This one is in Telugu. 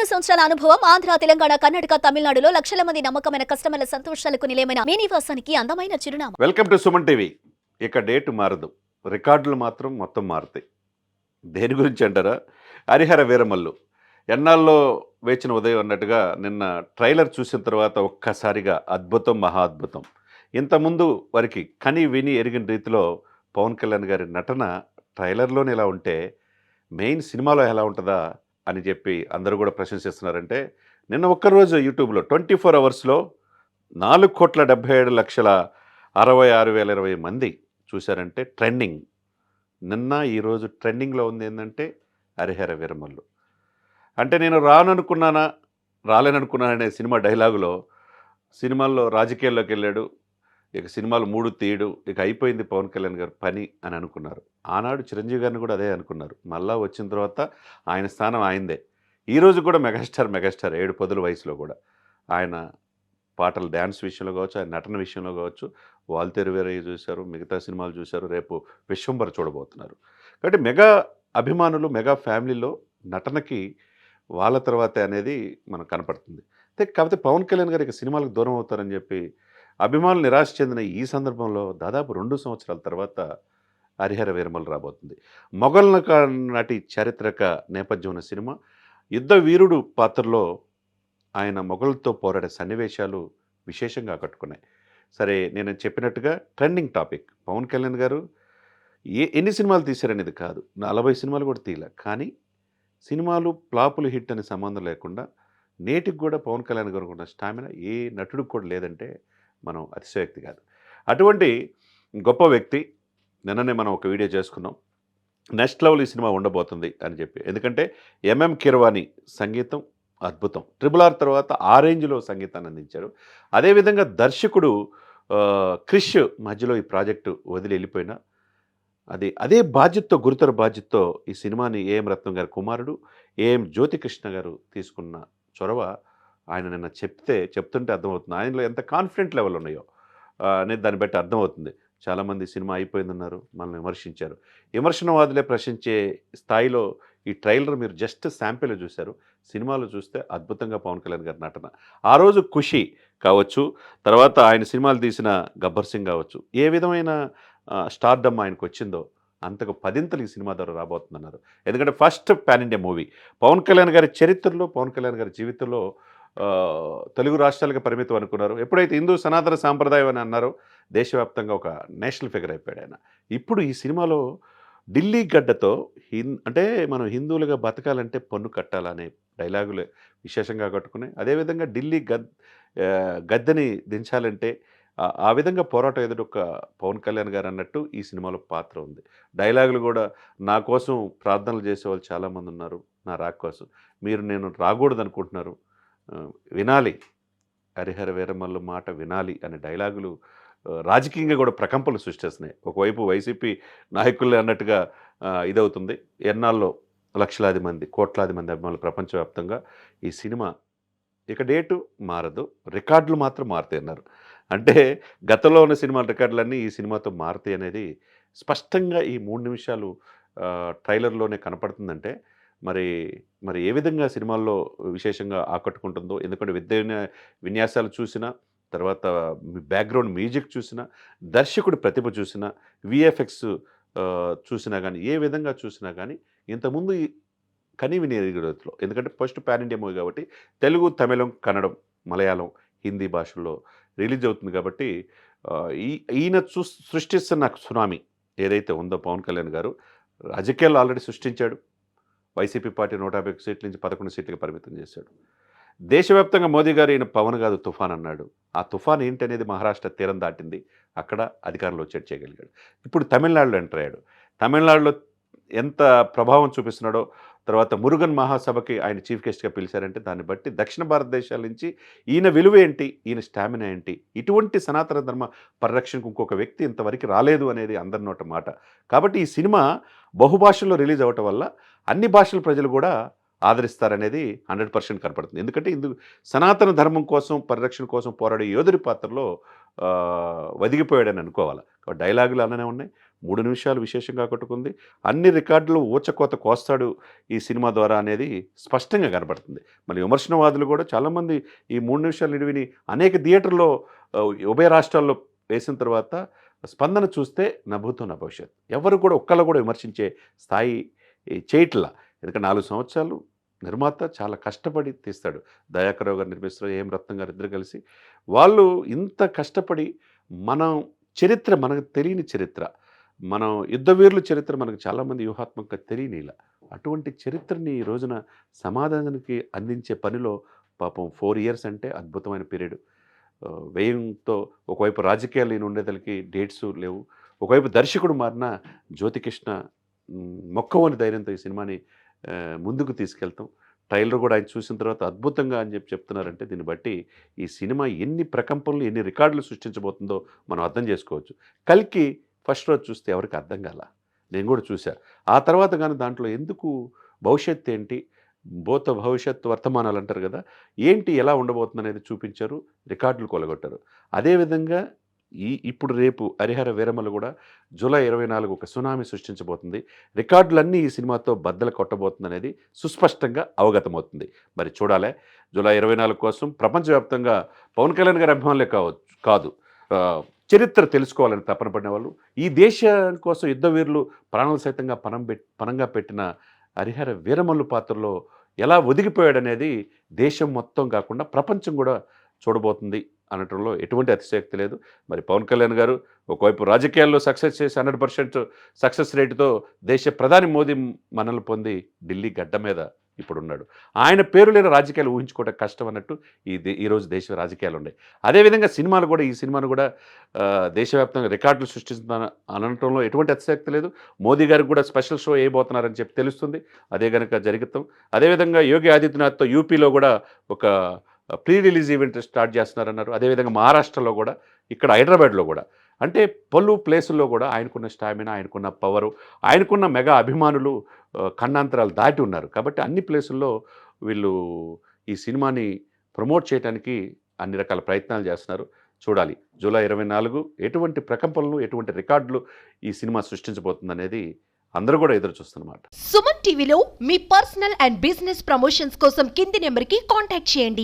సంవత్సరాల అనుభవం ఆంధ్ర, తెలంగాణ, కర్ణాటక, తమిళనాడులో లక్షల మంది నమ్మకమైన కస్టమర్ల సంతోషాలకు నిలయమైన మీ నివాసానికి అందమైన చిరునామా. Welcome to Suman TV. ఇక డేట్ మారదు, రికార్డులు మాత్రం మొత్తం మారుతాయి. దేని గురించి అంటారా? హరిహర వీరమల్లు ఎన్నాళ్ళలో వేచిన ఉదయం అన్నట్టుగా నిన్న ట్రైలర్ చూసిన తర్వాత ఒక్కసారిగా అద్భుతం, మహా అద్భుతం. ఇంతకుముందు వారికి కని విని ఎరిగిన రీతిలో పవన్ కళ్యాణ్ గారి నటన ట్రైలర్లోనే ఎలా ఉంటే మెయిన్ సినిమాలో ఎలా ఉంటుందా అని చెప్పి అందరూ కూడా ప్రశంసిస్తున్నారంటే, నిన్న ఒక్కరోజు యూట్యూబ్లో 24 అవర్స్లో 4,77,66,20 మంది చూశారంటే ట్రెండింగ్. నిన్న ఈరోజు ట్రెండింగ్లో ఉంది ఏంటంటే హరిహర వీరమల్లు. అంటే నేను రాననుకున్నానా రాలేననుకున్నాననే సినిమా డైలాగులో సినిమాల్లో రాజకీయాల్లోకి వెళ్ళాడు, ఇక సినిమాలు 3 తీయడు, ఇక అయిపోయింది పవన్ కళ్యాణ్ గారు పని అని అనుకున్నారు. ఆనాడు చిరంజీవి గారిని కూడా అదే అనుకున్నారు. మళ్ళా వచ్చిన తర్వాత ఆయన స్థానం ఆయనదే. ఈరోజు కూడా మెగాస్టార్ 7 పదుల వయసులో కూడా ఆయన పాటలు డ్యాన్స్ విషయంలో కావచ్చు, ఆయన నటన విషయంలో కావచ్చు, వాల్తేరు వీరయ్య చూశారు, మిగతా సినిమాలు చూశారు, రేపు విశ్వంబర చూడబోతున్నారు. కాబట్టి మెగా అభిమానులు, మెగా ఫ్యామిలీలో నటనకి వాళ్ళ తర్వాతే అనేది మనకు కనపడుతుంది. కాకపోతే పవన్ కళ్యాణ్ గారు ఇక సినిమాలకు దూరం అవుతారని చెప్పి అభిమానులు నిరాశ చెందిన ఈ సందర్భంలో దాదాపు 2 సంవత్సరాల తర్వాత హరిహర వీరమల్లు రాబోతుంది. మొఘల్ నాటి చారిత్రక నేపథ్యం ఉన్న సినిమా. యుద్ధ వీరుడు పాత్రలో ఆయన మొఘలుతో పోరాడే సన్నివేశాలు విశేషంగా ఆకట్టుకున్నాయి. సరే, నేను చెప్పినట్టుగా ట్రెండింగ్ టాపిక్. పవన్ కళ్యాణ్ గారు ఎన్ని సినిమాలు తీశారనేది కాదు, 40 సినిమాలు కూడా తీయలే. కానీ సినిమాలు ఫ్లాపులు హిట్ అనే సంబంధం లేకుండా నేటికి కూడా పవన్ కళ్యాణ్ గారు ఉన్న స్టామినా ఏ నటుడికి కూడా లేదంటే మనం అతిశయోక్తి కాదు. అటువంటి గొప్ప వ్యక్తి నిన్ననే మనం ఒక వీడియో చేసుకున్నాం. నెక్స్ట్ లెవెల్ ఈ సినిమా ఉండబోతుంది అని చెప్పి. ఎందుకంటే ఎంఎం కీరవాణి సంగీతం అద్భుతం. RRR తర్వాత ఆ రేంజ్లో సంగీతాన్ని అందించారు. అదేవిధంగా దర్శకుడు క్రిష్ మధ్యలో ఈ ప్రాజెక్టు వదిలి వెళ్ళిపోయినా అదే బాధ్యతతో, గురుతర బాధ్యతతో ఈ సినిమాని ఏఎం రత్నం గారి కుమారుడు ఏఎం జ్యోతికృష్ణ గారు తీసుకున్న చొరవ ఆయన నిన్న చెప్తుంటే అర్థమవుతుంది ఆయనలో ఎంత కాన్ఫిడెంట్ లెవెల్ ఉన్నాయో అనేది దాన్ని బట్టి అర్థమవుతుంది. చాలామంది సినిమా అయిపోయిందన్నారు, మనల్ని విమర్శించారు. విమర్శనవాదులే ప్రశ్నించే స్థాయిలో ఈ ట్రైలర్ మీరు జస్ట్ శాంపిల్ చూశారు. సినిమాలో చూస్తే అద్భుతంగా పవన్ కళ్యాణ్ గారి నటన. ఆ రోజు ఖుషి కావచ్చు, తర్వాత ఆయన సినిమాలు తీసిన గబ్బర్ సింగ్ కావచ్చు, ఏ విధమైన స్టార్డమ్ ఆయనకు వచ్చిందో అంతకు 10ంతలు ఈ సినిమా ద్వారా రాబోతుందన్నారు. ఎందుకంటే first pan India movie Pawan Kalyan గారి చరిత్రలో, పవన్ కళ్యాణ్ గారి జీవితంలో తెలుగు రాష్ట్రాలకు పరిమితం అనుకున్నారు. ఎప్పుడైతే హిందూ సనాతన సాంప్రదాయం అని అన్నారో దేశవ్యాప్తంగా ఒక నేషనల్ ఫిగర్ అయిపోయాడు ఆయన. ఇప్పుడు ఈ సినిమాలో ఢిల్లీ గడ్డతో అంటే మనం హిందువులుగా బతకాలంటే పన్ను కట్టాలనే డైలాగులు విశేషంగా కట్టుకున్నాయి. అదేవిధంగా ఢిల్లీ గద్దెని దించాలంటే ఆ విధంగా పోరాటం ఎదుటొక్క పవన్ కళ్యాణ్ గారు అన్నట్టు ఈ సినిమాలో పాత్ర ఉంది. డైలాగులు కూడా నా కోసం ప్రార్థనలు చేసేవాళ్ళు చాలామంది ఉన్నారు, నా రాక కోసం. నేను రాకూడదు అనుకుంటున్నారు, వినాలి, హరిహర వీరమల్లు మాట వినాలి అనే డైలాగులు రాజకీయంగా కూడా ప్రకంపనలు సృష్టిస్తున్నాయి. ఒకవైపు వైసీపీ నాయకులు అన్నట్టుగా ఇదవుతుంది. ఎన్నాళ్ళలో లక్షలాది మంది, కోట్లాది మంది అభిమానులు ప్రపంచవ్యాప్తంగా ఈ సినిమా ఇక డేటు మారదు, రికార్డులు మాత్రం మారుతాయి అన్నారు. అంటే గతంలో ఉన్న సినిమాల రికార్డులన్నీ ఈ సినిమాతో మారుతాయి అనేది స్పష్టంగా ఈ 3 నిమిషాలు ట్రైలర్లోనే కనపడుతుందంటే మరి ఏ విధంగా సినిమాల్లో విశేషంగా ఆకట్టుకుంటుందో. ఎందుకంటే విన్యాసాలు చూసినా, తర్వాత బ్యాక్గ్రౌండ్ మ్యూజిక్ చూసినా, దర్శకుడి ప్రతిభ చూసినా, విఎఫ్ఎక్స్ చూసినా కానీ, ఏ విధంగా చూసినా కానీ ఇంతకుముందు కని విని ఎరుగలో. ఎందుకంటే ఫస్ట్ పాన్ ఇండియా మూవీ కాబట్టి తెలుగు, తమిళం, కన్నడం, మలయాళం, హిందీ భాషల్లో రిలీజ్ అవుతుంది కాబట్టి ఈయన సృష్టిస్తున్న సునామీ ఏదైతే ఉందో పవన్ కళ్యాణ్ గారు రాజకీయాల్లో ఆల్రెడీ సృష్టించాడు. వైసీపీ పార్టీ 150 సీట్ల నుంచి 11 సీట్లకు పరిమితం చేశాడు. దేశవ్యాప్తంగా మోదీ గారు ఈయన పవన్ కాదు తుఫాన్ అన్నాడు. ఆ తుఫాన్ ఏంటి అనేది మహారాష్ట్ర తీరం దాటింది. అక్కడ అధికారంలో వచ్చేట్ చేయగలిగాడు. ఇప్పుడు తమిళనాడులో ఎంటర్ అయ్యాడు. తమిళనాడులో ఎంత ప్రభావం చూపిస్తున్నాడో, తర్వాత మురుగన్ మహాసభకి ఆయన చీఫ్ గెస్ట్గా పిలిచారంటే దాన్ని బట్టి దక్షిణ భారతదేశాల నుంచి ఈయన విలువ ఏంటి, ఈయన స్టామినా ఏంటి, ఇటువంటి సనాతన ధర్మ పరిరక్షణకు ఇంకొక వ్యక్తి ఇంతవరకు రాలేదు అనేది అందరి నోట మాట. కాబట్టి ఈ సినిమా బహుభాషల్లో రిలీజ్ అవ్వటం వల్ల అన్ని భాషల ప్రజలు కూడా ఆదరిస్తారనేది 100% కనపడుతుంది. ఎందుకంటే సనాతన ధర్మం కోసం, పరిరక్షణ కోసం పోరాడే యోధుడి పాత్రలో వదిగిపోయాడని అనుకోవాలి. డైలాగులు అలానే ఉన్నాయి, 3 నిమిషాలు విశేషంగా ఆకట్టుకుంది. అన్ని రికార్డులు ఊచకోత కోస్తాడు ఈ సినిమా ద్వారా అనేది స్పష్టంగా కనబడుతుంది. మళ్ళీ విమర్శనవాదులు కూడా చాలామంది ఈ 3 నిమిషాల నిడివిని అనేక థియేటర్‌లో ఉభయ రాష్ట్రాల్లో వేసిన తర్వాత స్పందన చూస్తే నభూతో నా భవిష్యత్. ఎవరు కూడా ఒక్కళ్ళు కూడా విమర్శించే స్థాయి చేయట్లా. ఎందుకంటే 4 సంవత్సరాలు నిర్మాత చాలా కష్టపడి తీస్తాడు. దయాకర్రావు గారు నిర్మిస్తారు, ఏఎం రత్నం గారు ఇద్దరు కలిసి. వాళ్ళు ఇంత కష్టపడి మనం చరిత్ర మనకు తెలియని చరిత్ర. మనం యుద్ధవీరుల చరిత్ర మనకు చాలామంది వ్యూహాత్మకంగా తెలియనిలా. అటువంటి చరిత్రని ఈ రోజున సమాజానికి అందించే పనిలో పాపం 4 ఇయర్స్ అంటే అద్భుతమైన పీరియడ్. వ్యయంతో ఒకవైపు రాజకీయాలు ఈయన ఉండేదలకి డేట్స్ లేవు. ఒకవైపు దర్శకుడు మారిన జ్యోతికృష్ణ మొక్కవోని ధైర్యంతో ఈ సినిమాని ముందుకు తీసుకెళ్తాం. ట్రైలర్ కూడా ఆయన చూసిన తర్వాత అద్భుతంగా అని చెప్తున్నారంటే దీన్ని బట్టి ఈ సినిమా ఎన్ని ప్రకంపనలు, ఎన్ని రికార్డులు సృష్టించబోతుందో మనం అర్థం చేసుకోవచ్చు. 'కల్కి' ఫస్ట్ రోజు చూస్తే ఎవరికి అర్థం కాల. నేను కూడా చూసా. ఆ తర్వాత కానీ దాంట్లో ఎందుకు భవిష్యత్తు ఏంటి, భూత భవిష్యత్తు వర్తమానాలు అంటారు కదా, ఏంటి ఎలా ఉండబోతుందనేది చూపించారు, రికార్డులు కొలగొట్టారు. అదేవిధంగా ఇప్పుడు రేపు 'హరిహర వీరమల్లు' కూడా జూలై 24 ఒక సునామీ సృష్టించబోతుంది. రికార్డులన్నీ ఈ సినిమాతో బద్దలు కొట్టబోతుందనేది సుస్పష్టంగా అవగతమవుతుంది. మరి చూడాలి. జూలై 24 కోసం ప్రపంచవ్యాప్తంగా పవన్ కళ్యాణ్ గారి అభిమానులే కాదు చరిత్ర తెలుసుకోవాలని తపన పడిన వాళ్ళు, ఈ దేశం కోసం యుద్ధ వీరులు ప్రాణాలు సైతంగా పణంగా పెట్టిన 'హరిహర వీరమల్లు' పాత్రలో ఎలా ఒదిగిపోయాడనేది దేశం మొత్తం కాకుండా ప్రపంచం కూడా చూడబోతుంది అనటంలో ఎటువంటి అతిశయోక్తి లేదు. మరి పవన్ కళ్యాణ్ గారు ఒకవైపు రాజకీయాల్లో సక్సెస్ చేసి 100% సక్సెస్ రేటుతో దేశ ప్రధాని మోదీ మన్ననలు పొంది ఢిల్లీ గడ్డ మీద ఇప్పుడున్నాడు. ఆయన పేరు లేని రాజకీయాలు ఊహించుకోవడం కష్టం అన్నట్టు ఈరోజు దేశ రాజకీయాలు ఉన్నాయి. అదేవిధంగా సినిమాలు కూడా, ఈ సినిమాను కూడా దేశవ్యాప్తంగా రికార్డులు సృష్టిస్తున్న అనటంలో ఎటువంటి అతిశయోక్తి లేదు. మోదీ గారికి కూడా స్పెషల్ షో వేయబోతున్నారని చెప్పి తెలుస్తుంది. అదే కనుక జరుగుతాం. అదేవిధంగా యోగి ఆదిత్యనాథ్తో యూపీలో కూడా ఒక ప్రీ రిలీజ్ ఈవెంట్ స్టార్ట్ చేస్తున్నారన్నారు. అదేవిధంగా మహారాష్ట్రలో కూడా, ఇక్కడ హైదరాబాద్లో కూడా, అంటే పలు ప్లేసుల్లో కూడా ఆయనకున్న స్టామినా, ఆయనకున్న పవరు, ఆయనకున్న మెగా అభిమానులు ఖండాంతరాలు దాటి ఉన్నారు. కాబట్టి అన్ని ప్లేసుల్లో వీళ్ళు ఈ సినిమాని ప్రమోట్ చేయడానికి అన్ని రకాల ప్రయత్నాలు చేస్తున్నారు. చూడాలి జూలై 24 ఎటువంటి ప్రకంపనలు, ఎటువంటి రికార్డులు ఈ సినిమా సృష్టించబోతుందనేది అందరూ కూడా ఎదురు చూస్తున్నమాట. సుమన్ టీవీలో మీ పర్సనల్ అండ్ బిజినెస్ ప్రమోషన్స్ కోసం కింది నెంబర్కి కాంటాక్ట్ చేయండి.